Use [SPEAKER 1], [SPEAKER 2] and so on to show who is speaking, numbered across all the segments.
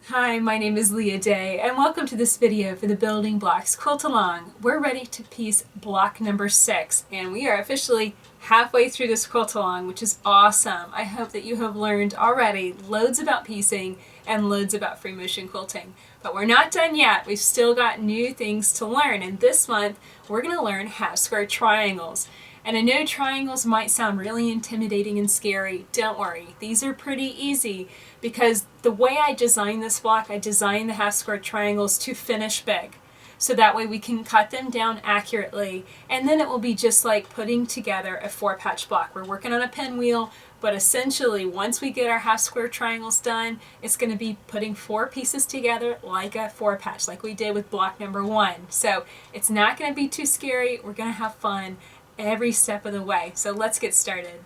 [SPEAKER 1] Hi, my name is Leah Day, and welcome to this video for the Building Blocks Quilt Along. We're ready to piece block number 6, and we are officially halfway through this quilt along, which is awesome. I hope that you have learned already loads about piecing and loads about free motion quilting. But we're not done yet. We've still got new things to learn, and this month we're going to learn half square triangles. And I know triangles might sound really intimidating and scary. Don't worry, these are pretty easy because the way I designed this block, I designed the half square triangles to finish big. So that way we can cut them down accurately, and then it will be just like putting together a 4-patch block. We're working on a pinwheel, but essentially once we get our half square triangles done, it's going to be putting 4 pieces together like a 4-patch, like we did with block number 1. So it's not going to be too scary. We're going to have fun every step of the way. So let's get started.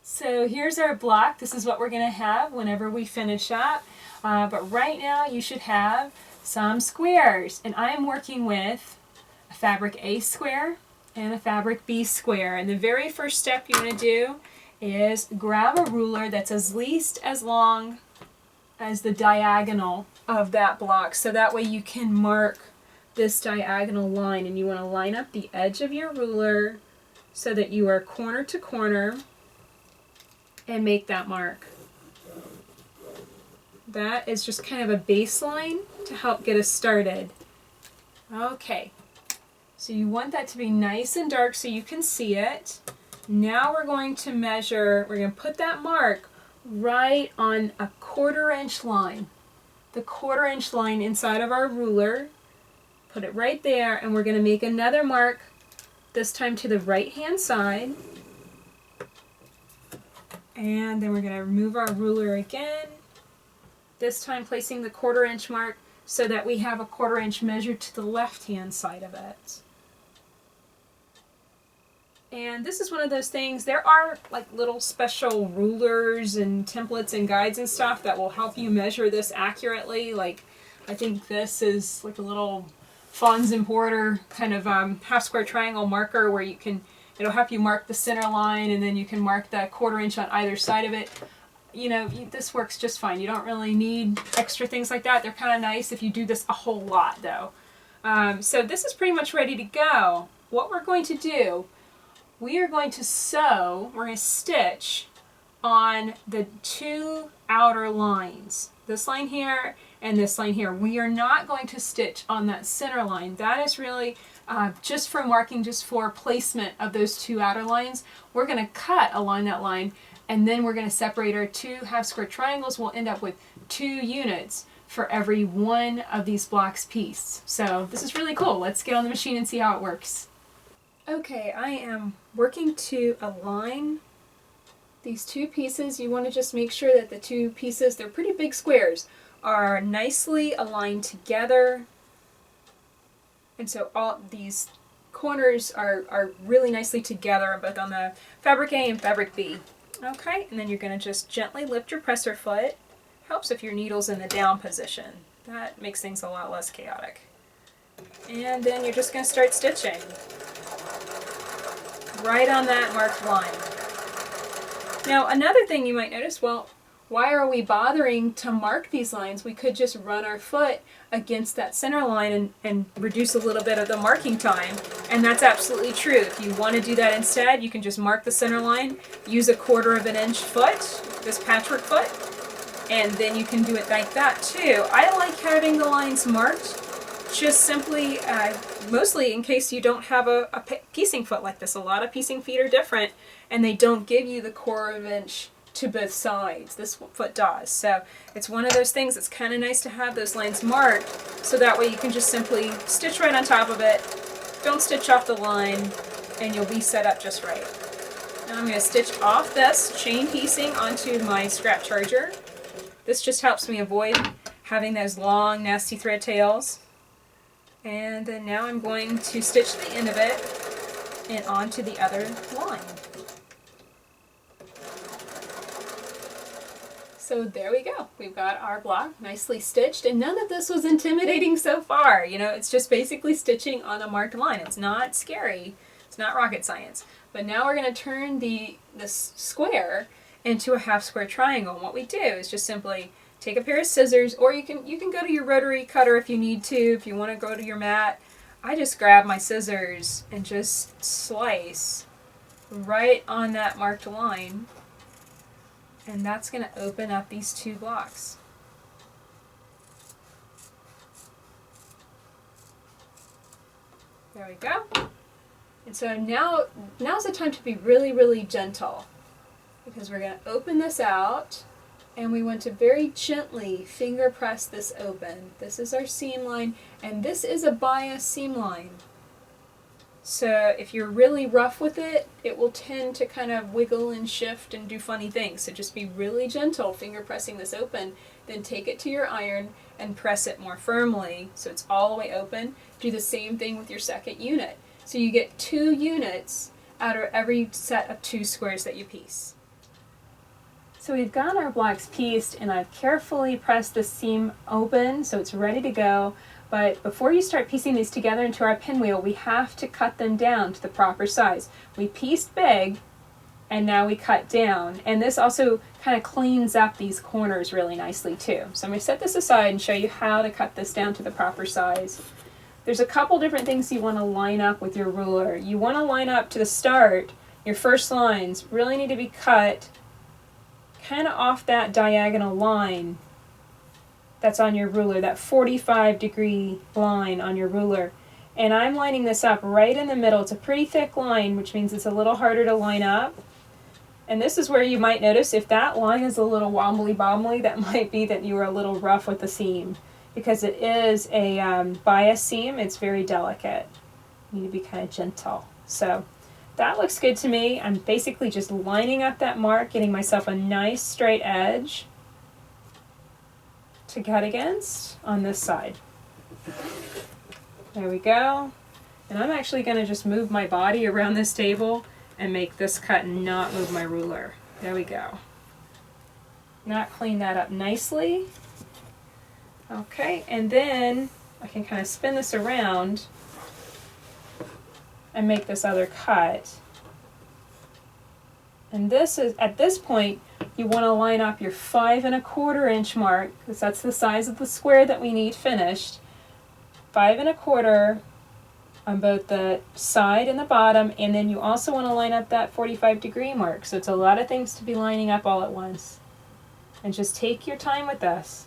[SPEAKER 1] So here's our block. This is what we're going to have whenever we finish up. But right now you should have some squares. And I'm working with a fabric A square and a fabric B square. And the very first step you want to do is grab a ruler that's at least as long as the diagonal of that block. So that way you can mark this diagonal line, and you want to line up the edge of your ruler so that you are corner to corner and make that mark. That is just kind of a baseline to help get us started. Okay, so you want that to be nice and dark so you can see it. Now we're going to measure, we're going to put that mark right on a 1/4 inch line. The 1/4 inch line inside of our ruler. Put it right there, and we're going to make another mark, this time to the right hand side. And then we're going to remove our ruler again, this time placing the 1/4 inch mark so that we have a 1/4 inch measure to the left hand side of it. And this is one of those things, there are like little special rulers and templates and guides and stuff that will help you measure this accurately. Like, I think this is like a little Fons and Porter kind of half square triangle marker where you can, it'll help you mark the center line, and then you can mark that 1/4 inch on either side of it. You know, this works just fine. You don't really need extra things like that. They're kind of nice if you do this a whole lot though. So this is pretty much ready to go. What we're going to do, we are going to sew, we're going to stitch on the 2 outer lines. This line here and this line here. We are not going to stitch on that center line. That is really just for marking, just for placement of those 2 outer lines. We're going to cut along that line, and then we're going to separate our 2 half square triangles. We'll end up with 2 units for every one of these blocks piece. So this is really cool. Let's get on the machine and see how it works. Okay, I am working to align these 2 pieces. You want to just make sure that the 2 pieces, they're pretty big squares, are nicely aligned together. And so all these corners are really nicely together, both on the fabric A and fabric B. Okay, and then you're going to just gently lift your presser foot. Helps if your needle's in the down position. That makes things a lot less chaotic. And then you're just going to start stitching right on that marked line. Now, another thing you might notice, well, why are we bothering to mark these lines? We could just run our foot against that center line and reduce a little bit of the marking time. And that's absolutely true. If you want to do that instead, you can just mark the center line, use a 1/4 inch foot, this patchwork foot, and then you can do it like that too. I like having the lines marked just simply, mostly in case you don't have a piecing foot like this. A lot of piecing feet are different, and they don't give you the 1/4 inch to both sides. This foot does. So it's one of those things that's kind of nice to have those lines marked, so that way you can just simply stitch right on top of it, don't stitch off the line, and you'll be set up just right. Now I'm going to stitch off this chain piecing onto my scrap charger. This just helps me avoid having those long nasty thread tails. And then now I'm going to stitch the end of it and onto the other line. So there we go. We've got our block nicely stitched, and none of this was intimidating so far. You know, it's just basically stitching on a marked line. It's not scary. It's not rocket science. But now we're going to turn this square into a half square triangle. And what we do is just simply take a pair of scissors, or you can go to your rotary cutter if you need to, if you want to go to your mat. I just grab my scissors and just slice right on that marked line, and that's going to open up these 2 blocks. There we go. And so now's the time to be really, really gentle, because we're going to open this out, and we want to very gently finger press this open. This is our seam line, and this is a bias seam line. So if you're really rough with it, it will tend to kind of wiggle and shift and do funny things. So just be really gentle finger pressing this open, then take it to your iron and press it more firmly so it's all the way open. Do the same thing with your second unit. So you get 2 units out of every set of 2 squares that you piece. So we've got our blocks pieced, and I've carefully pressed the seam open so it's ready to go. But before you start piecing these together into our pinwheel, we have to cut them down to the proper size. We pieced big, and now we cut down. And this also kind of cleans up these corners really nicely too. So I'm going to set this aside and show you how to cut this down to the proper size. There's a couple different things you want to line up with your ruler. You want to line up to the start. Your first lines really need to be cut kind of off that diagonal line that's on your ruler, that 45-degree line on your ruler. And I'm lining this up right in the middle. It's a pretty thick line, which means it's a little harder to line up. And this is where you might notice if that line is a little wobbly-bobbly, that might be that you were a little rough with the seam, because it is a bias seam. It's very delicate. You need to be kind of gentle. So that looks good to me. I'm basically just lining up that mark, getting myself a nice straight edge to cut against on this side. There we go. And I'm actually going to just move my body around this table and make this cut and not move my ruler. There we go. Now clean that up nicely. Okay, and then I can kind of spin this around and make this other cut. And this is, at this point, you want to line up your 5 1/4 inch mark, because that's the size of the square that we need finished. 5 1/4 on both the side and the bottom, and then you also want to line up that 45-degree mark. So it's a lot of things to be lining up all at once. And just take your time with this.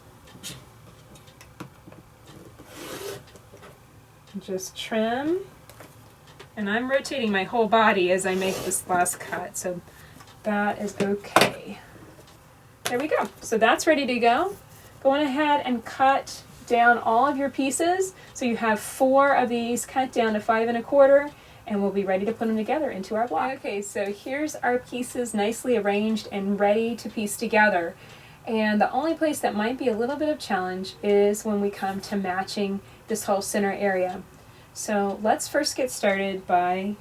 [SPEAKER 1] Just trim. And I'm rotating my whole body as I make this last cut, so that is okay. There we go. So that's ready to go. Go on ahead and cut down all of your pieces. So you have 4 of these cut down to 5 1/4, and we'll be ready to put them together into our block. Okay, so here's our pieces nicely arranged and ready to piece together. And the only place that might be a little bit of challenge is when we come to matching this whole center area. So let's first get started by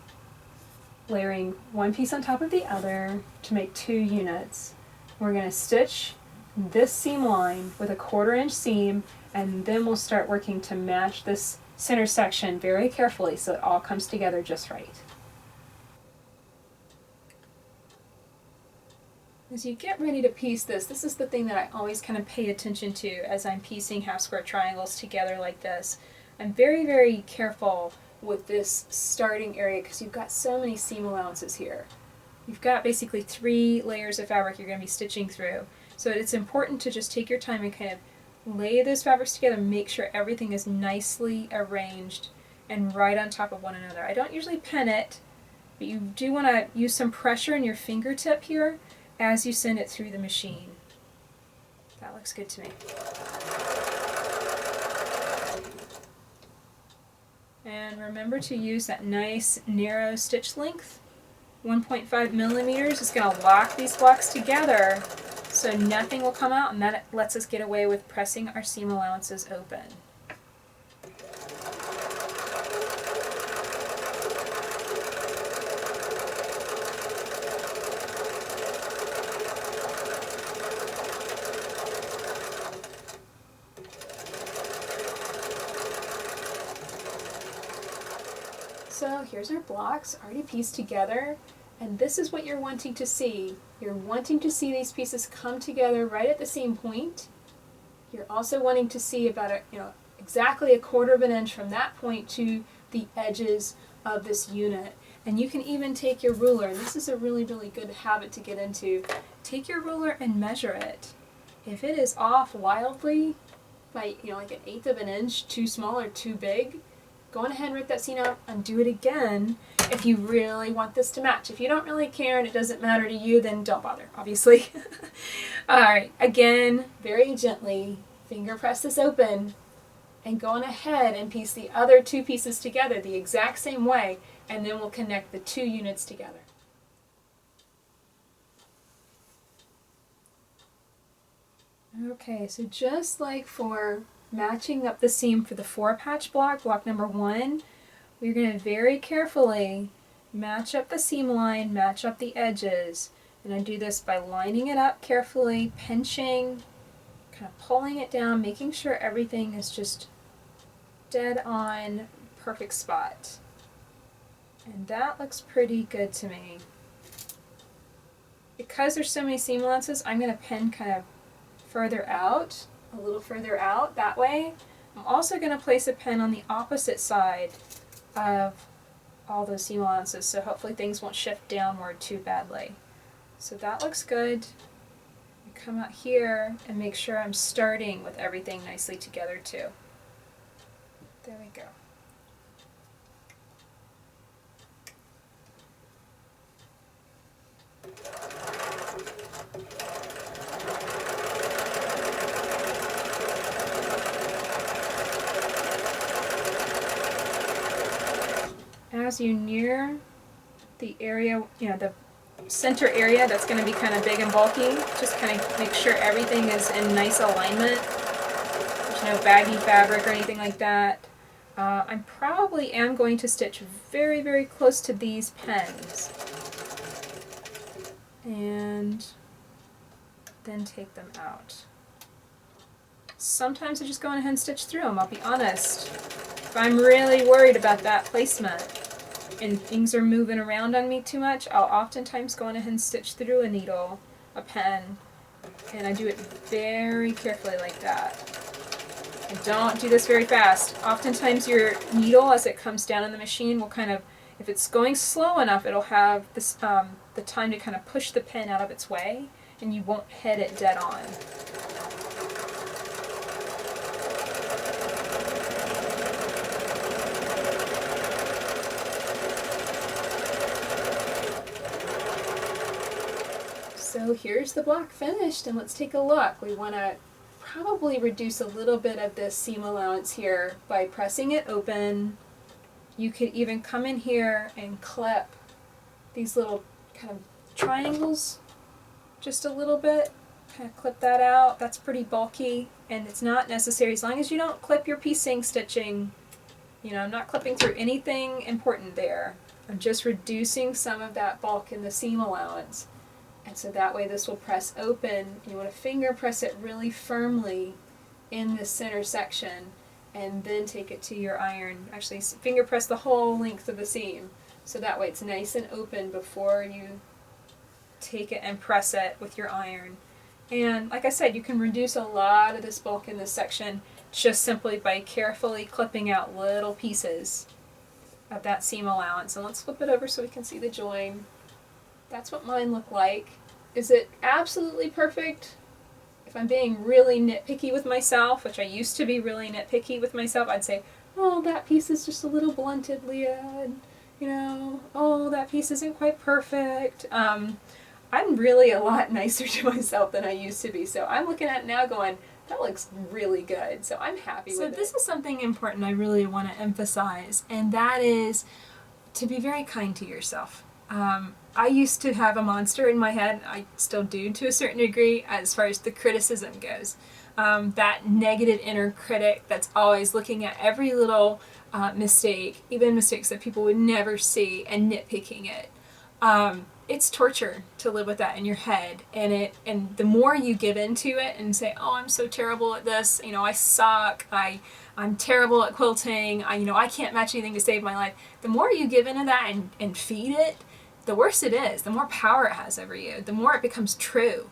[SPEAKER 1] layering one piece on top of the other to make 2 units. We're going to stitch this seam line with a 1/4 inch seam, and then we'll start working to match this center section very carefully so it all comes together just right. As you get ready to piece this, this is the thing that I always kind of pay attention to as I'm piecing half square triangles together like this. I'm very, very careful with this starting area because you've got so many seam allowances here. You've got basically 3 layers of fabric you're going to be stitching through. So it's important to just take your time and kind of lay those fabrics together, make sure everything is nicely arranged and right on top of one another. I don't usually pin it, but you do want to use some pressure in your fingertip here as you send it through the machine. That looks good to me. And remember to use that nice narrow stitch length. 1.5 millimeters is going to lock these blocks together so nothing will come out, and that lets us get away with pressing our seam allowances open. So here's our blocks already pieced together, and this is what you're wanting to see. You're wanting to see these pieces come together right at the seam point, You're also wanting to see about exactly a 1/4 of an inch from that point to the edges of this unit. And you can even take your ruler, and this is a really, really good habit to get into. Take your ruler and measure it. If it is off wildly by, like 1/8 of an inch, too small or too big, go on ahead and rip that seam out and do it again if you really want this to match. If you don't really care and it doesn't matter to you, then don't bother, obviously. Alright, again, very gently, finger press this open, and go on ahead and piece the other 2 pieces together the exact same way, and then we'll connect the 2 units together. Okay, so just like for matching up the seam for the 4-patch block, block number 1, we're going to very carefully match up the seam line, match up the edges, and I do this by lining it up carefully, pinching, kind of pulling it down, making sure everything is just dead on, perfect spot. And that looks pretty good to me. Because there's so many seam allowances, I'm going to pin kind of further out, a little further out that way. I'm also going to place a pin on the opposite side of all those seam allowances, so hopefully things won't shift downward too badly. So that looks good. I come out here and make sure I'm starting with everything nicely together too. There we go. As you near the area, the center area that's going to be kind of big and bulky, just kind of make sure everything is in nice alignment. There's no baggy fabric or anything like that. I probably am going to stitch very, very close to these pins. And then take them out. Sometimes I just go ahead and stitch through them, I'll be honest. If I'm really worried about that placement and things are moving around on me too much, I'll oftentimes go on ahead and stitch through a needle, a pen, and I do it very carefully like that. And don't do this very fast. Oftentimes your needle, as it comes down in the machine, will kind of, if it's going slow enough, it'll have this the time to kind of push the pen out of its way, and you won't hit it dead on. So here's the block finished, and let's take a look. We want to probably reduce a little bit of this seam allowance here by pressing it open. You could even come in here and clip these little kind of triangles just a little bit. Kind of clip that out. That's pretty bulky, and it's not necessary as long as you don't clip your piecing stitching. I'm not clipping through anything important there. I'm just reducing some of that bulk in the seam allowance. And so that way this will press open. You want to finger press it really firmly in this center section, and then take it to your iron. Actually, finger press the whole length of the seam, so that way it's nice and open before you take it and press it with your iron. And like I said, you can reduce a lot of this bulk in this section just simply by carefully clipping out little pieces of that seam allowance. And let's flip it over so we can see the join. That's what mine look like. Is it absolutely perfect? If I'm being really nitpicky with myself, which I used to be really nitpicky with myself, I'd say, oh, that piece is just a little blunted, Leah, and, oh, that piece isn't quite perfect. I'm really a lot nicer to myself than I used to be, so I'm looking at it now going, that looks really good, so I'm happy with it. So this is something important I really want to emphasize, and that is to be very kind to yourself. I used to have a monster in my head, I still do to a certain degree, as far as the criticism goes. That negative inner critic that's always looking at every little mistake, even mistakes that people would never see, and nitpicking it. It's torture to live with that in your head, and the more you give into it and say, oh, I'm so terrible at this, I suck, I'm terrible at quilting, I can't match anything to save my life, the more you give into that and feed it, the worse it is, the more power it has over you, the more it becomes true.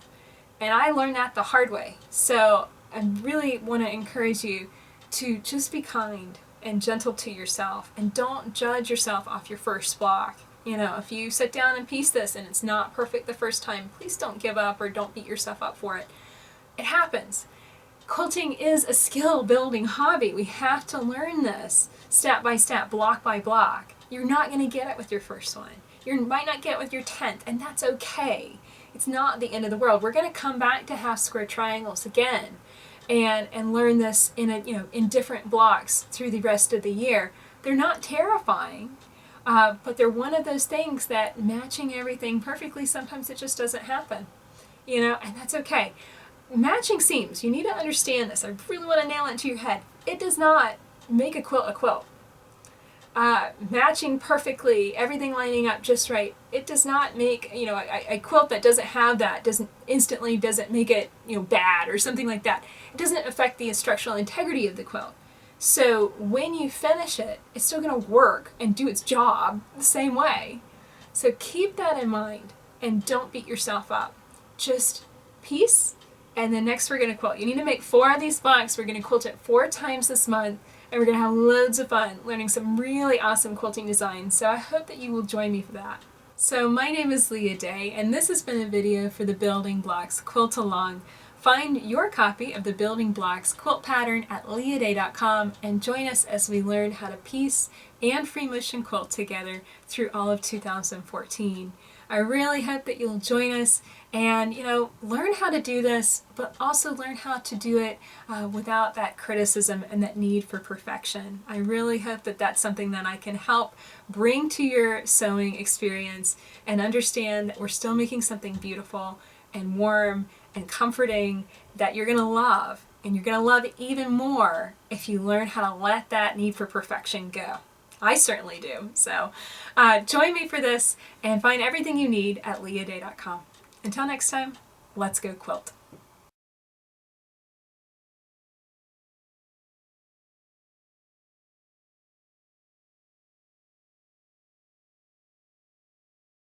[SPEAKER 1] And I learned that the hard way. So I really want to encourage you to just be kind and gentle to yourself, and don't judge yourself off your first block. You know, if you sit down and piece this and it's not perfect the first time, please don't give up or don't beat yourself up for it. It happens. Quilting is a skill building hobby. We have to learn this step by step, block by block. You're not going to get it with your first one. You might not get it with your 10th, and that's okay. It's not the end of the world. We're going to come back to half square triangles again and learn this in different blocks through the rest of the year. They're not terrifying, but they're one of those things that matching everything perfectly, sometimes it just doesn't happen, and that's okay. Matching seams, you need to understand this. I really want to nail it into your head. It does not make a quilt a quilt. Matching perfectly, everything lining up just right, it does not make, a quilt that doesn't have that doesn't make it, bad or something like that. It doesn't affect the structural integrity of the quilt. So when you finish it, it's still going to work and do its job the same way. So keep that in mind and don't beat yourself up. Just piece, and then next we're going to quilt. You need to make 4 of these blocks. We're going to quilt it 4 times this month. And we're going to have loads of fun learning some really awesome quilting designs, so I hope that you will join me for that. So my name is Leah Day, and this has been a video for the Building Blocks Quilt Along. Find your copy of the Building Blocks quilt pattern at leahday.com and join us as we learn how to piece and free motion quilt together through all of 2014. I really hope that you'll join us and, learn how to do this, but also learn how to do it without that criticism and that need for perfection. I really hope that that's something that I can help bring to your sewing experience and understand that we're still making something beautiful and warm and comforting that you're going to love. And you're going to love it even more if you learn how to let that need for perfection go. I certainly do. So join me for this and find everything you need at leahday.com. Until next time, let's go quilt.